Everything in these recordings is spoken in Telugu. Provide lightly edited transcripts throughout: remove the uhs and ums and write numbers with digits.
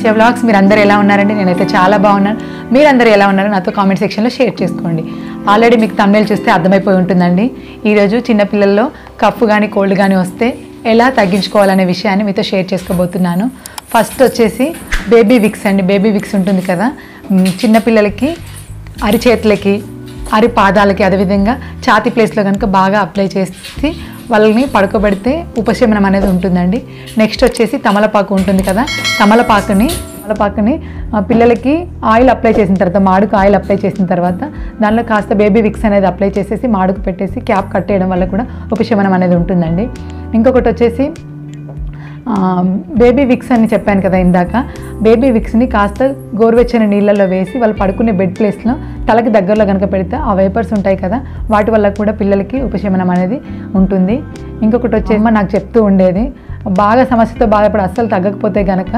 ఆదిత్య వ్లాగ్స్. మీరు అందరూ ఎలా ఉన్నారండి? నేనైతే చాలా బాగున్నాను. మీరందరూ ఎలా ఉన్నారో నాతో కామెంట్ సెక్షన్లో షేర్ చేసుకోండి. ఆల్రెడీ మీకు థంబ్నెయిల్ చూస్తే అర్థమైపోయి ఉంటుందండి. ఈరోజు చిన్నపిల్లల్లో కఫ్ కానీ కోల్డ్ కానీ వస్తే ఎలా తగ్గించుకోవాలనే విషయాన్ని మీతో షేర్ చేసుకోబోతున్నాను. ఫస్ట్ వచ్చేసి బేబీ విక్స్ అండి. బేబీ విక్స్ ఉంటుంది కదా, చిన్నపిల్లలకి అరిచేతులకి అరిపాదాలకి అదేవిధంగా ఛాతీ ప్లేస్లో కనుక బాగా అప్లై చేసి వాళ్ళని పడుకోబెడితే ఉపశమనం అనేది ఉంటుందండి. నెక్స్ట్ వచ్చేసి తమలపాకు ఉంటుంది కదా, తమలపాకుని పిల్లలకి ఆయిల్ అప్లై చేసిన తర్వాత, మాడుకు ఆయిల్ అప్లై చేసిన తర్వాత దానిలో కాస్త బేబీ విక్స్ అనేది అప్లై చేసేసి మాడుకు పెట్టేసి క్యాప్ కట్టేయడం వల్ల కూడా ఉపశమనం అనేది ఉంటుందండి. ఇంకొకటి వచ్చేసి బేబీ విక్స్ అని చెప్పాను కదా ఇందాక, బేబీ విక్స్ని కాస్త గోరువెచ్చని నీళ్ళల్లో వేసి వాళ్ళు పడుకునే బెడ్ ప్లేస్లో తలకి దగ్గరలో కనుక పెడితే ఆ వేపర్స్ ఉంటాయి కదా, వాటి వల్ల కూడా పిల్లలకి ఉపశమనం అనేది ఉంటుంది. ఇంకొకటి వచ్చేమో నాకు చెప్తూ ఉండేది, బాగా సమస్యతో బాధపడి అస్సలు తగ్గకపోతే కనుక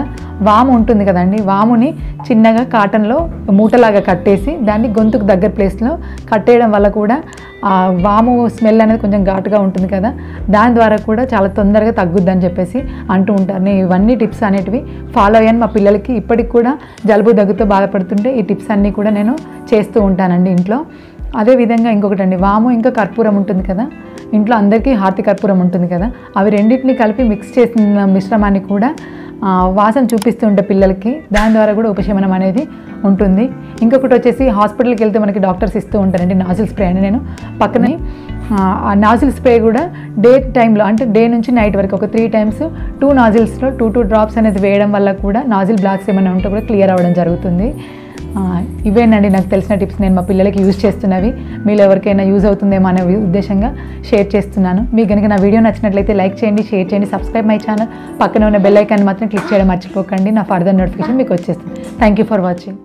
వాము ఉంటుంది కదండి, వాముని చిన్నగా కాటన్లో మూటలాగా కట్టేసి దాన్ని గొంతుకు దగ్గర ప్లేస్లో కట్టేయడం వల్ల కూడా ఆ వాము స్మెల్ అనేది కొంచెం ఘాటుగా ఉంటుంది కదా, దాని ద్వారా కూడా చాలా తొందరగా తగ్గుద్దని చెప్పేసి అంటూ ఉంటారు. నేను ఇవన్నీ టిప్స్ అనేటివి ఫాలో అయ్యాను. మా పిల్లలకి ఇప్పటికి కూడా జలుబు దగ్గుతో బాధపడుతుంటే ఈ టిప్స్ అన్నీ కూడా నేను చేస్తూ ఉంటానండి ఇంట్లో. అదేవిధంగా ఇంకొకటి అండి, వాము ఇంకా కర్పూరం ఉంటుంది కదా, ఇంట్లో అందరికీ హారతి కర్పూరం ఉంటుంది కదా, అవి రెండింటిని కలిపి మిక్స్ చేసిన మిశ్రమాన్ని కూడా వాసన చూపిస్తూ ఉంటే పిల్లలకి, దాని ద్వారా కూడా ఉపశమనం అనేది ఉంటుంది. ఇంకొకటి వచ్చేసి హాస్పిటల్కి వెళ్తే మనకి డాక్టర్స్ ఇస్తూ ఉంటారండి నాజిల్ స్ప్రే అని. నేను పక్కనే ఆ నాజిల్ స్ప్రే కూడా డే టైంలో అంటే డే నుంచి నైట్ వరకు ఒక 3 times 2 నాజిల్స్లో 2 drops అనేది వేయడం వల్ల కూడా నాజిల్ బ్లాక్స్ ఏమైనా ఉంటే కూడా క్లియర్ అవ్వడం జరుగుతుంది. ఇవేనండి నాకు తెలిసిన టిప్స్, నేను మా పిల్లలకి యూజ్ చేస్తున్నవి. మీలో ఎవరికైనా యూజ్ అవుతుందేమో అనే ఉద్దేశంగా షేర్ చేస్తున్నాను. మీకు కనుక నా వీడియో నచ్చినట్లయితే లైక్ చేయండి, షేర్ చేయండి, సబ్స్క్రైబ్ మై ఛానల్. పక్కన ఉన్న బెల్ ఐకాన్ మాత్రం క్లిక్ చేయడం మర్చిపోకండి. నా ఫర్దర్ నోటిఫికేషన్ మీకు వచ్చేస్తుంది. Thank you for watching.